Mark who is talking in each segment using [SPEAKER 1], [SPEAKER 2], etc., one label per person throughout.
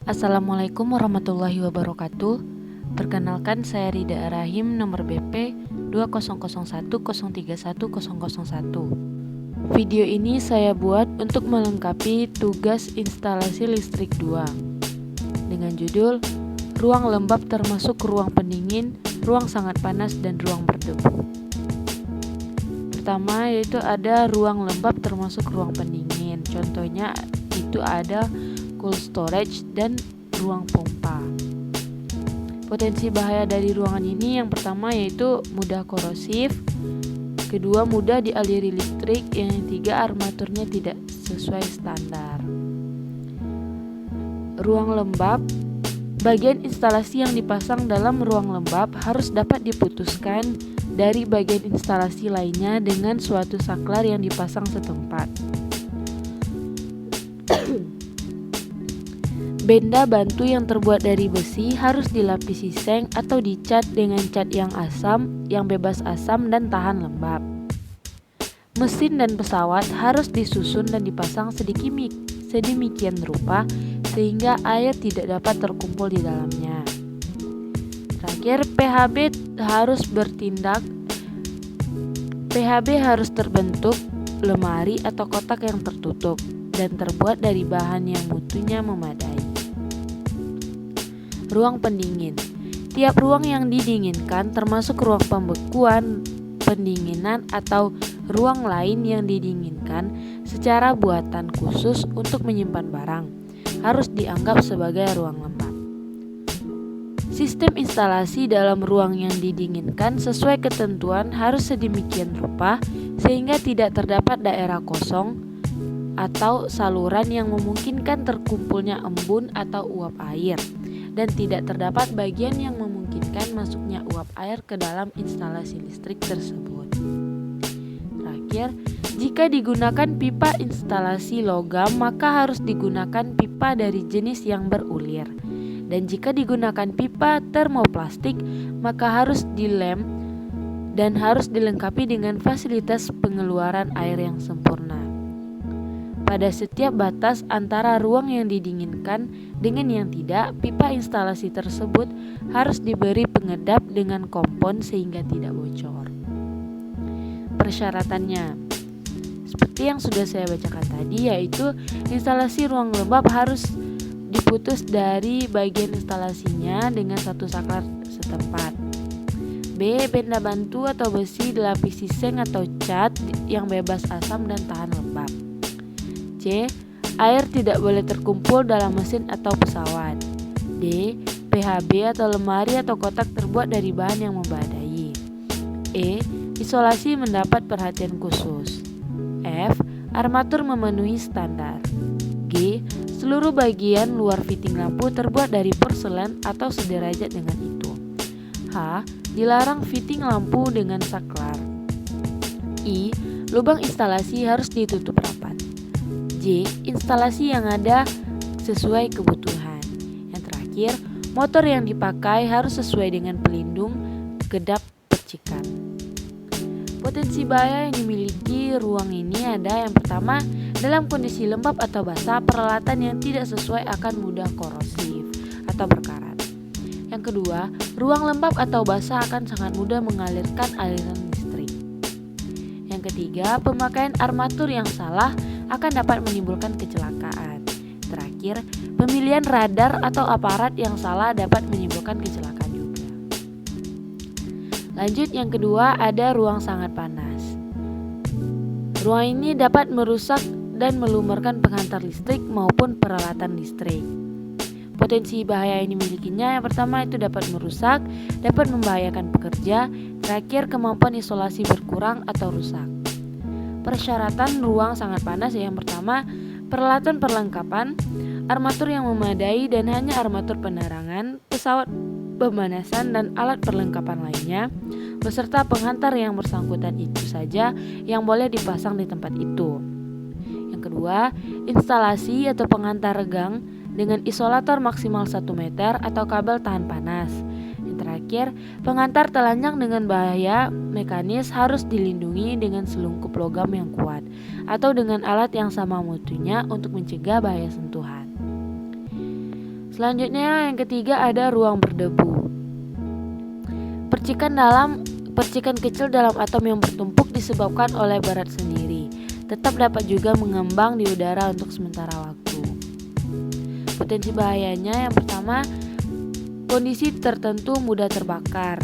[SPEAKER 1] Assalamualaikum warahmatullahi wabarakatuh. Perkenalkan, saya Rida Arahim, nomor BP 2001031001. Video ini saya buat untuk melengkapi tugas instalasi listrik 2 dengan judul ruang lembab termasuk ruang pendingin, ruang sangat panas, dan ruang berdebu. Pertama yaitu ada ruang lembab termasuk ruang pendingin. Contohnya itu ada cold storage dan ruang pompa. Potensi bahaya dari ruangan ini yang pertama yaitu mudah korosif, kedua mudah dialiri listrik, yang ketiga armaturnya tidak sesuai standar. Ruang lembab, bagian instalasi yang dipasang dalam ruang lembab harus dapat diputuskan dari bagian instalasi lainnya dengan suatu saklar yang dipasang setempat. Benda bantu yang terbuat dari besi harus dilapisi seng atau dicat dengan cat yang asam, yang bebas asam dan tahan lembab. Mesin dan pesawat harus disusun dan dipasang sedemikian rupa sehingga air tidak dapat terkumpul di dalamnya. Terakhir, PHB harus terbentuk lemari atau kotak yang tertutup dan terbuat dari bahan yang mutunya memadai. Ruang pendingin. Tiap ruang yang didinginkan termasuk ruang pembekuan, pendinginan atau ruang lain yang didinginkan secara buatan khusus untuk menyimpan barang harus dianggap sebagai ruang lembab. Sistem instalasi dalam ruang yang didinginkan sesuai ketentuan harus sedemikian rupa sehingga tidak terdapat daerah kosong atau saluran yang memungkinkan terkumpulnya embun atau uap air, dan tidak terdapat bagian yang memungkinkan masuknya uap air ke dalam instalasi listrik tersebut. Terakhir, jika digunakan pipa instalasi logam, maka harus digunakan pipa dari jenis yang berulir. Dan jika digunakan pipa termoplastik, maka harus dilem dan harus dilengkapi dengan fasilitas pengeluaran air yang sempurna. Pada setiap batas antara ruang yang didinginkan dengan yang tidak, pipa instalasi tersebut harus diberi pengedap dengan kompon sehingga tidak bocor. Persyaratannya, seperti yang sudah saya bacakan tadi, yaitu instalasi ruang lembab harus diputus dari bagian instalasinya dengan satu saklar setempat. B. Benda bantu atau besi dilapisi seng atau cat yang bebas asam dan tahan lembab. C. Air tidak boleh terkumpul dalam mesin atau pesawat. D. PHB atau lemari atau kotak terbuat dari bahan yang membadai. E. Isolasi mendapat perhatian khusus. F. Armatur memenuhi standar. G. Seluruh bagian luar fitting lampu terbuat dari porselen atau sederajat dengan itu. H. Dilarang fitting lampu dengan saklar. I. Lubang instalasi harus ditutup rapat. J. Instalasi yang ada sesuai kebutuhan. Yang terakhir, motor yang dipakai harus sesuai dengan pelindung kedap percikan. Potensi bahaya yang dimiliki ruang ini ada yang pertama, dalam kondisi lembab atau basah, peralatan yang tidak sesuai akan mudah korosif atau berkarat. Yang kedua, ruang lembab atau basah akan sangat mudah mengalirkan aliran listrik. Yang ketiga, pemakaian armatur yang salah akan dapat menimbulkan kecelakaan. Terakhir, pemilihan radar atau aparat yang salah dapat menimbulkan kecelakaan juga. Lanjut, yang kedua ada ruang sangat panas. Ruang ini dapat merusak dan melumurkan penghantar listrik maupun peralatan listrik. Potensi bahaya yang dimilikinya yang pertama itu dapat merusak, dapat membahayakan pekerja. Terakhir, kemampuan isolasi berkurang atau rusak. Persyaratan ruang sangat panas yang pertama, peralatan perlengkapan, armatur yang memadai dan hanya armatur penerangan, pesawat pemanasan dan alat perlengkapan lainnya, beserta penghantar yang bersangkutan itu saja yang boleh dipasang di tempat itu. Yang kedua, instalasi atau penghantar regang dengan isolator maksimal 1 meter atau kabel tahan panas. Yang terakhir, pengantar telanjang dengan bahaya mekanis harus dilindungi dengan selungkup logam yang kuat atau dengan alat yang sama mutunya untuk mencegah bahaya sentuhan. Selanjutnya yang ketiga ada ruang berdebu. Percikan kecil dalam atom yang bertumpuk disebabkan oleh berat sendiri, tetap dapat juga mengembang di udara untuk sementara waktu. Potensi bahayanya yang pertama, kondisi tertentu mudah terbakar.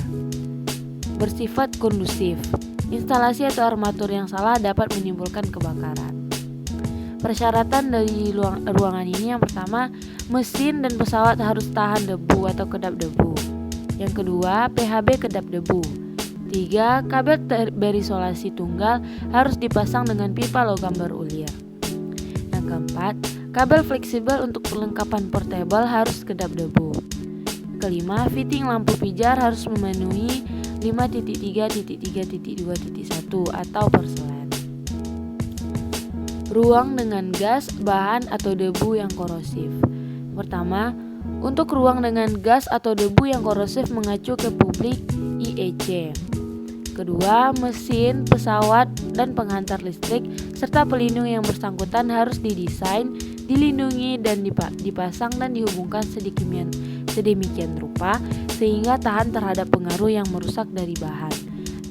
[SPEAKER 1] Bersifat kondusif. Instalasi atau armatur yang salah dapat menimbulkan kebakaran. Persyaratan dari ruangan ini yang pertama, mesin dan pesawat harus tahan debu atau kedap debu. Yang kedua, PHB kedap debu. 3. Kabel berisolasi tunggal harus dipasang dengan pipa logam berulir. Yang keempat, kabel fleksibel untuk perlengkapan portable harus kedap debu. Kelima, fitting lampu pijar harus memenuhi 5.3.3.2.1 atau porselen. Ruang dengan gas, bahan, atau debu yang korosif. Pertama, untuk ruang dengan gas atau debu yang korosif mengacu ke publik IEC. Kedua, mesin, pesawat, dan penghantar listrik serta pelindung yang bersangkutan harus didesain, dilindungi, dan dipasang dan dihubungkan sedemikian rupa sehingga tahan terhadap pengaruh yang merusak dari bahan,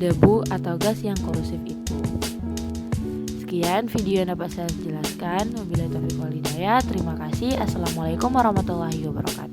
[SPEAKER 1] debu, atau gas yang korosif itu. Sekian video yang dapat saya jelaskan. Wabillahi taufiq wal hidayah. Terima kasih. Assalamualaikum warahmatullahi wabarakatuh.